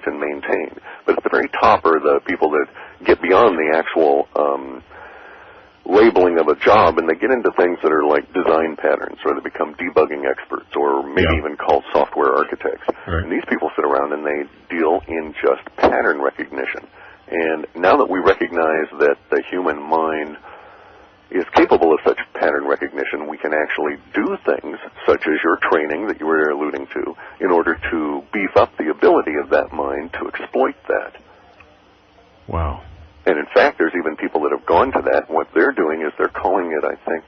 and maintain. But at the very top are the people that get beyond the actual labeling of a job, and they get into things that are like design patterns, or they become debugging experts, or maybe even called software architects. Right. And these people sit around and they deal in just pattern recognition. And now that we recognize that the human mind is capable of such pattern recognition, we can actually do things such as your training that you were alluding to in order to beef up the ability of that mind to exploit that. Wow. And in fact, there's even people that have gone to that. What they're doing is they're calling it, I think,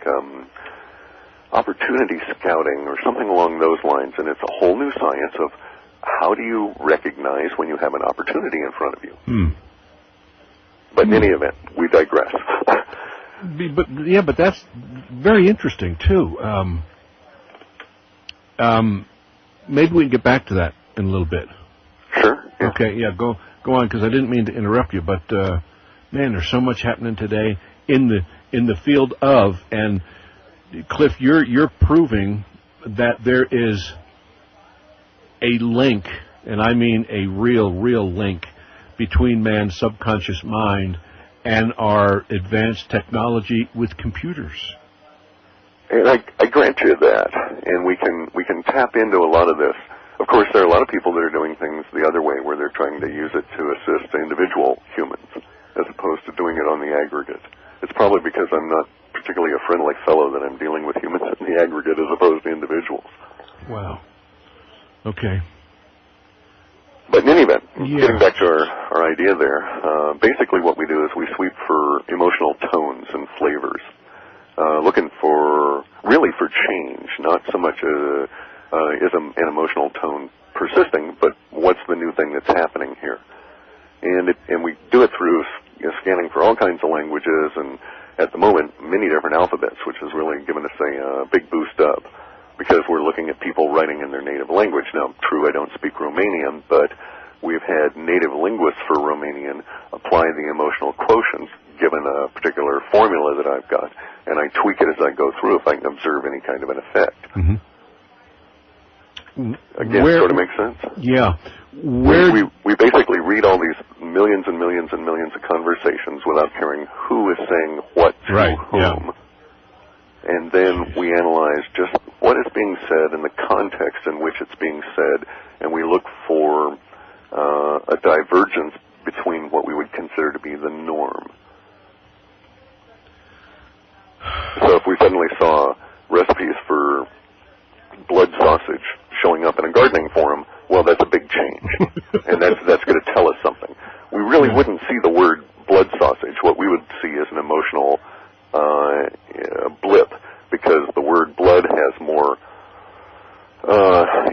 opportunity scouting or something along those lines. And it's a whole new science of how do you recognize when you have an opportunity in front of you. But in any event, we digress. But that's very interesting, too. Maybe we can get back to that in a little bit. Sure. Yeah. Okay, yeah, go on, because I didn't mean to interrupt you, but man, there's so much happening today in the field of, and Clif, you're proving that there is a link, and I mean a real link, between man's subconscious mind and our advanced technology with computers. And I grant you that, and we can tap into a lot of this. Of course, there are a lot of people that are doing things the other way, where they're trying to use it to assist individual humans, as opposed to doing it on the aggregate. It's probably because I'm not particularly a friendly fellow that I'm dealing with humans in the aggregate as opposed to individuals. Wow. Okay. But in any event, getting back to our idea there, basically what we do is we sweep for emotional tones and flavors, looking really for change, not so much is an emotional tone persisting, but what's the new thing that's happening here. And we do it through scanning for all kinds of languages, and at the moment, many different alphabets, which has really given us a big boost up, because we're looking at people writing in their native language. Now, true, I don't speak Romanian, but we've had native linguists for Romanian apply the emotional quotients given a particular formula that I've got, and I tweak it as I go through if I can observe any kind of an effect. Again, sort of makes sense? Yeah. We basically read all these millions and millions and millions of conversations without caring who is saying what to whom. And then we analyze just what is being said and the context in which it's being said, and we look for a divergence between what we would consider to be the norm. So if we suddenly saw recipes for blood sausage showing up in a gardening forum, well, that's a big change, and that's going to tell us something. We really wouldn't see the word blood sausage. What we would see is an emotional blip, because the word blood has more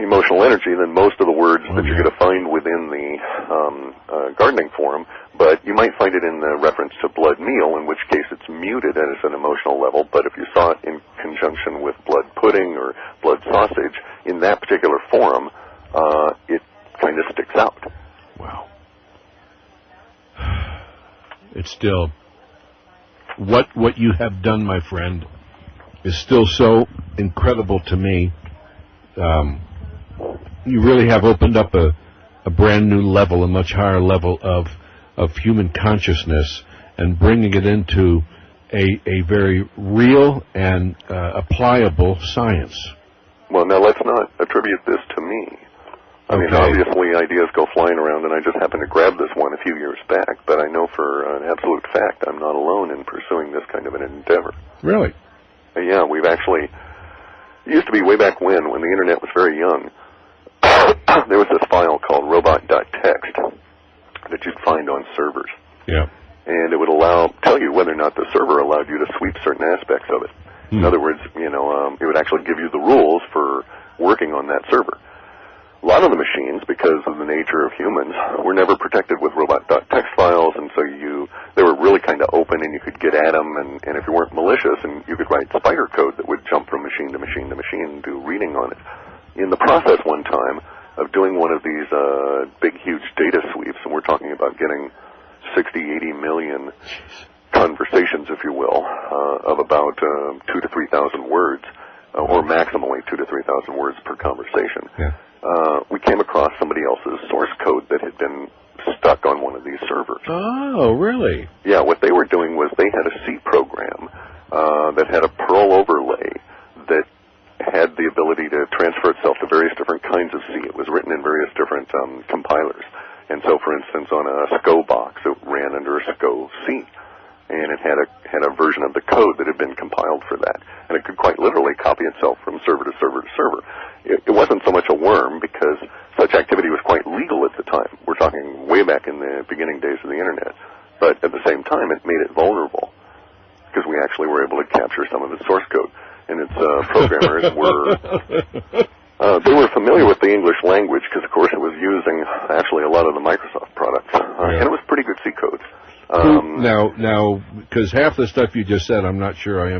emotional energy than most of the words that you're going to find within the gardening forum, but you might find it in the reference to blood meal, in which case it's muted as an emotional level, but if you saw it in conjunction with blood pudding or blood sausage in that particular forum, it kind of sticks out. Wow. It's still, what you have done, my friend, is still so incredible to me. You really have opened up a brand new level, a much higher level of human consciousness, and bringing it into a very real and applicable science. Well, now let's not attribute this to me. I mean, obviously ideas go flying around, and I just happened to grab this one a few years back, but I know for an absolute fact I'm not alone in pursuing this kind of an endeavor. Really? Yeah, we've actually, it used to be way back when the internet was very young, there was this file called robot.txt that you'd find on servers. Yeah. And it would tell you whether or not the server allowed you to sweep certain aspects of it. In other words, it would actually give you the rules for working on that server. A lot of the machines, because of the nature of humans, were never protected with robot.txt files, and so they were really kind of open, and you could get at them, and if you weren't malicious, and you could write spider code that would jump from machine to machine to machine and do reading on it. In the process one time of doing one of these big, huge data sweeps, and we're talking about getting 60, 80 million conversations, if you will, of about 2,000 to 3,000 words, or maximally 2,000 to 3,000 words per conversation. Yeah. we came across somebody else's source code that had been stuck on one of these servers. Oh, really? Yeah, what they were doing was they had a C program that had a Perl overlay that had the ability to transfer itself to various different kinds of C. It was written in various different compilers. And so, for instance, on a SCO box, it ran under a SCO C. And it had a version of the code that had been compiled for that. And it could quite literally copy itself from server to server to server. It wasn't so much a worm because such activity was quite legal at the time. We're talking way back in the beginning days of the Internet. But at the same time, it made it vulnerable because we actually were able to capture some of its source code. And its programmers they were familiar with the English language because, of course, it was using actually a lot of the Microsoft products. And it was pretty good C code. Now, because half the stuff you just said, I'm not sure I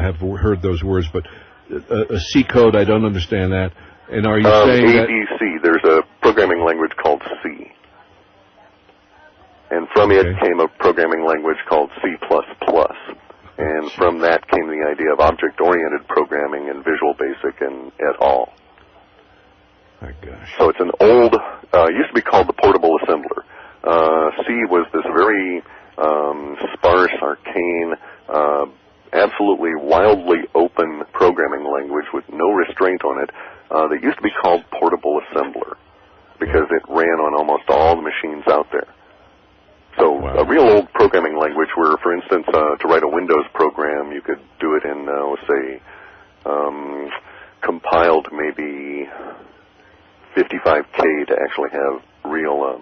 have heard those words, but a C code, I don't understand that. And are you saying ABC, there's a programming language called C. And from it came a programming language called C++. And from that came the idea of object-oriented programming and Visual Basic and et al. My gosh. So it's an old, used to be called the portable assembler. C was this very sparse, arcane, absolutely wildly open programming language with no restraint on it that used to be called portable assembler because it ran on almost all the machines out there. So a real old programming language where, for instance, to write a Windows program, you could do it in, let's say, compiled maybe 55K to actually have real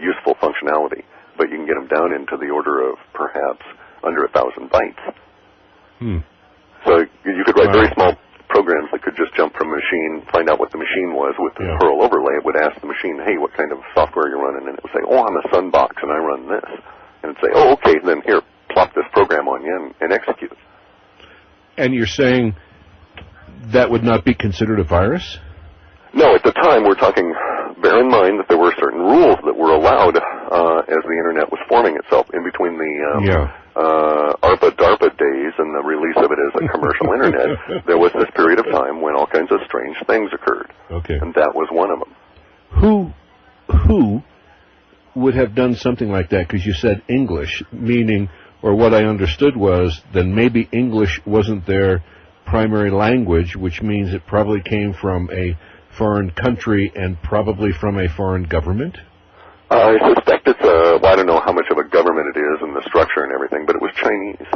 useful functionality, but you can get them down into the order of perhaps under 1,000 bytes. So you could write very small programs that could just jump from a machine, find out what the machine was with the Perl overlay. It would ask the machine, hey, what kind of software are you running? And it would say, oh, I'm a Sunbox and I run this. And it'd say, oh, okay, then here, plop this program on you and execute. And you're saying that would not be considered a virus? No, at the time we're talking, bear in mind that there were certain rules that were allowed as the Internet was forming itself in between the ARPA-DARPA days and the release of it as a commercial Internet. There was this period of time when all kinds of strange things occurred. Okay. And that was one of them. Who would have done something like that? Because you said English, meaning, or what I understood was, then maybe English wasn't their primary language, which means it probably came from a foreign country and probably from a foreign government? I suspect it's I don't know how much of a government it is and the structure and everything, but it was Chinese.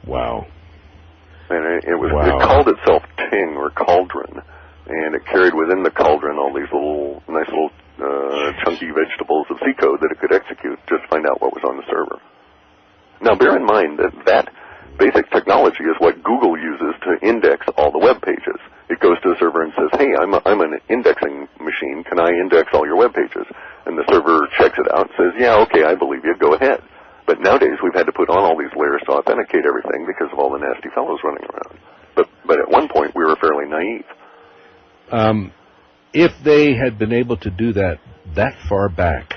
Wow. And it called itself Ting or Cauldron, and it carried within the cauldron all these nice little chunky vegetables of C code that it could execute just to find out what was on the server. Now bear in mind that basic technology is what Google uses to index all the web pages. It goes to the server and says, hey, I'm an indexing machine. Can I index all your web pages? And the server checks it out and says, yeah, okay, I believe you. Go ahead. But nowadays we've had to put on all these layers to authenticate everything because of all the nasty fellows running around. But at one point we were fairly naive. If they had been able to do that far back,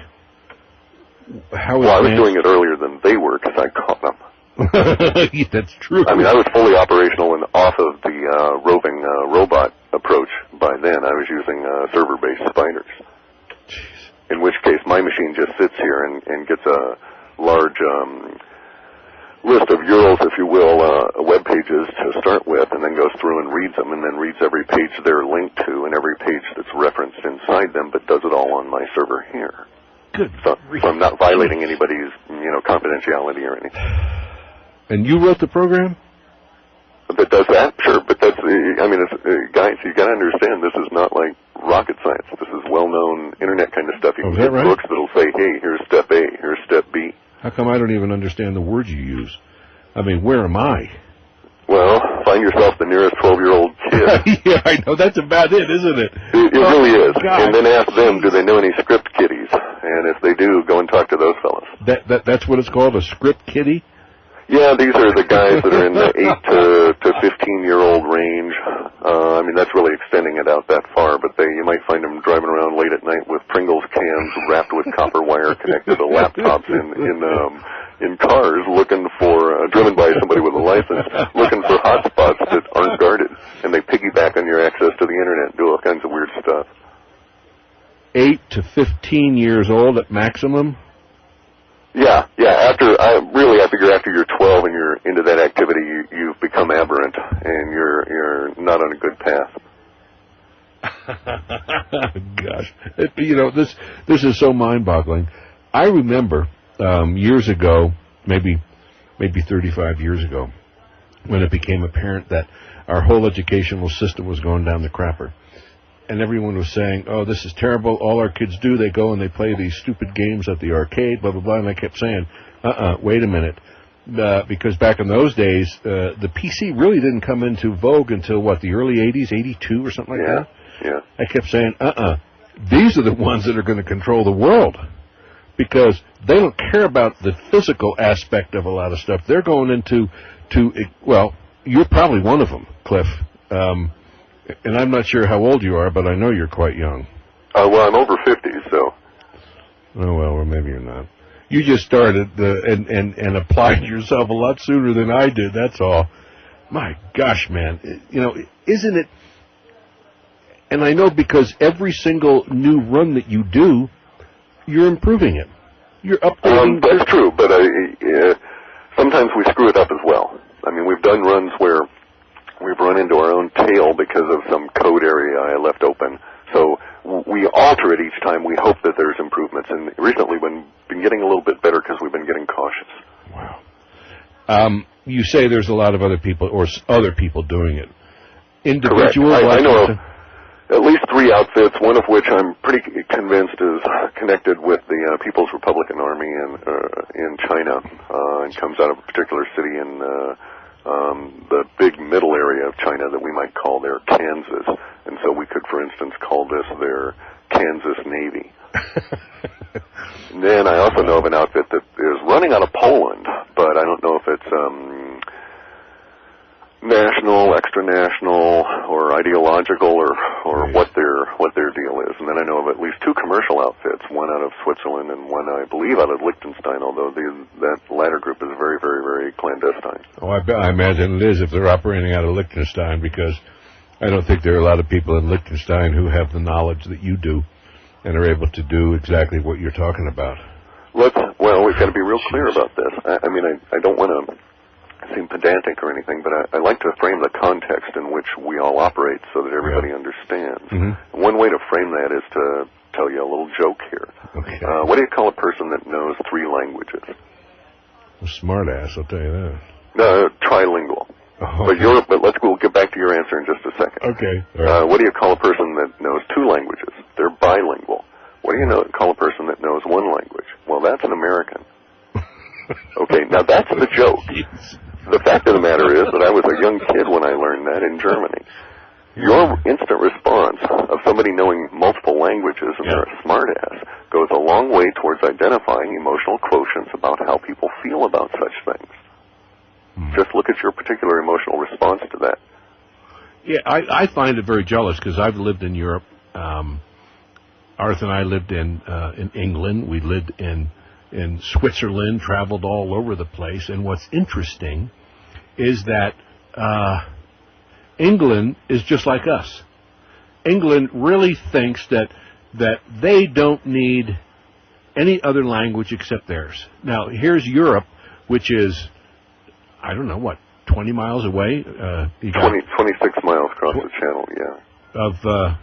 how I was doing it earlier than they were because I caught them. That's true. I mean, I was fully operational and off of the roving robot approach by then. I was using server-based spiders. Jeez. In which case, my machine just sits here and gets a large list of URLs, if you will, web pages to start with, and then goes through and reads them, and then reads every page they're linked to and every page that's referenced inside them, but does it all on my server here. Good. So I'm not violating anybody's, confidentiality or anything. And you wrote the program? That does that? Sure, but that's, guys, you got to understand, this is not like rocket science. This is well-known Internet kind of stuff. You can get books that'll say, hey, here's step A, here's step B. How come I don't even understand the words you use? I mean, where am I? Well, find yourself the nearest 12-year-old kid. Yeah, I know. That's about it, isn't it? It really is. God. And then ask them, do they know any script kiddies? And if they do, go and talk to those fellas. That's what it's called, a script kiddie? Yeah, these are the guys that are in the 8 to 15-year-old range. That's really extending it out that far, but you might find them driving around late at night with Pringles cans wrapped with copper wire connected to laptops in in cars looking for, driven by somebody with a license, looking for hotspots that aren't guarded, and they piggyback on your access to the internet and do all kinds of weird stuff. 8 to 15 years old at maximum? Yeah. I figure after you're 12 and you're into that activity, you've become aberrant, and you're not on a good path. Gosh, this is so mind-boggling. I remember years ago, maybe 35 years ago, when it became apparent that our whole educational system was going down the crapper. And everyone was saying, oh, this is terrible. All our kids do, they go and they play these stupid games at the arcade, blah, blah, blah. And I kept saying, wait a minute. Because back in those days, the PC really didn't come into vogue until, the early 80s, 82 or something like that? Yeah. I kept saying, these are the ones that are going to control the world. Because they don't care about the physical aspect of a lot of stuff. They're going into, you're probably one of them, Clif. And I'm not sure how old you are, but I know you're quite young. I'm over 50, so. Oh, well, maybe you're not. You just started and applied yourself a lot sooner than I did, that's all. My gosh, man. Isn't it? And I know because every single new run that you do, you're improving it. You're updating. That's true, but sometimes we screw it up as well. I mean, we've done runs where we've run into our own tail because of some code area I left open. So we alter it each time. We hope that there's improvements. And recently we've been getting a little bit better because we've been getting cautious. Wow. You say there's a lot of other people doing it. Individual. I know of at least 3 outfits, one of which I'm pretty convinced is connected with the People's Republican Army in China and comes out of a particular city in the big middle area of China that we might call their Kansas. And so we could, for instance, call this their Kansas Navy. And then I also know of an outfit that is running out of Poland, but I don't know if it's national, extra-national, or ideological, or what their deal is. And then I know of at least 2 commercial outfits, one out of Switzerland and one, I believe, out of Liechtenstein, although that latter group is very, very, very clandestine. Oh, I imagine it is if they're operating out of Liechtenstein, because I don't think there are a lot of people in Liechtenstein who have the knowledge that you do and are able to do exactly what you're talking about. We've got to be real clear about this. I mean, I don't want to seem pedantic or anything, but I like to frame the context in which we all operate so that everybody understands. Mm-hmm. One way to frame that is to tell you a little joke here. Okay. What do you call a person that knows 3 languages? A smart ass, I'll tell you that. No, trilingual. Oh, okay. But we'll get back to your answer in just a second. Okay. All right. What do you call a person that knows 2 languages? They're bilingual. What do you call a person that knows 1 language? Well, that's an American. Okay, now that's the joke. The fact of the matter is that I was a young kid when I learned that in Germany. Your instant response of somebody knowing multiple languages and they're a smartass goes a long way towards identifying emotional quotients about how people feel about such things. Just look at your particular emotional response to that. Yeah, I find it very jealous because I've lived in Europe. Arthur and I lived in England. We lived in Switzerland, traveled all over the place. And what's interesting is that England is just like us. England really thinks that they don't need any other language except theirs. Now, here's Europe, which is, 20 miles away? 26 miles across the channel, yeah.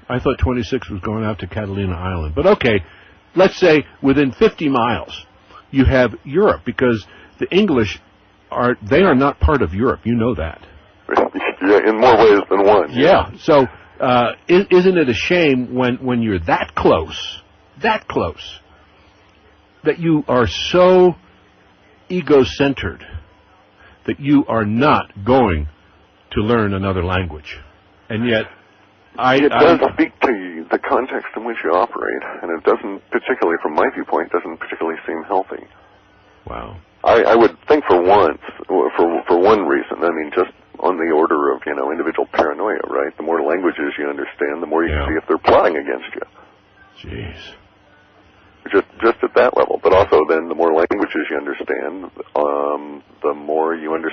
I thought 26 was going out to Catalina Island. But okay, let's say within 50 miles. You have Europe, because the English are not part of Europe. You know that. Yeah, in more ways than one. Yeah. So isn't it a shame when you're that close, that you are so ego-centered that you are not going to learn another language? And yet, it does speak to the context in which you operate, and it doesn't, particularly from my viewpoint, seem healthy. Wow. I would think for one reason, I mean, just on the order of, individual paranoia, right? The more languages you understand, the more you can see if they're plotting against you. Jeez. just at that level. But also then the more languages you understand, the more you understand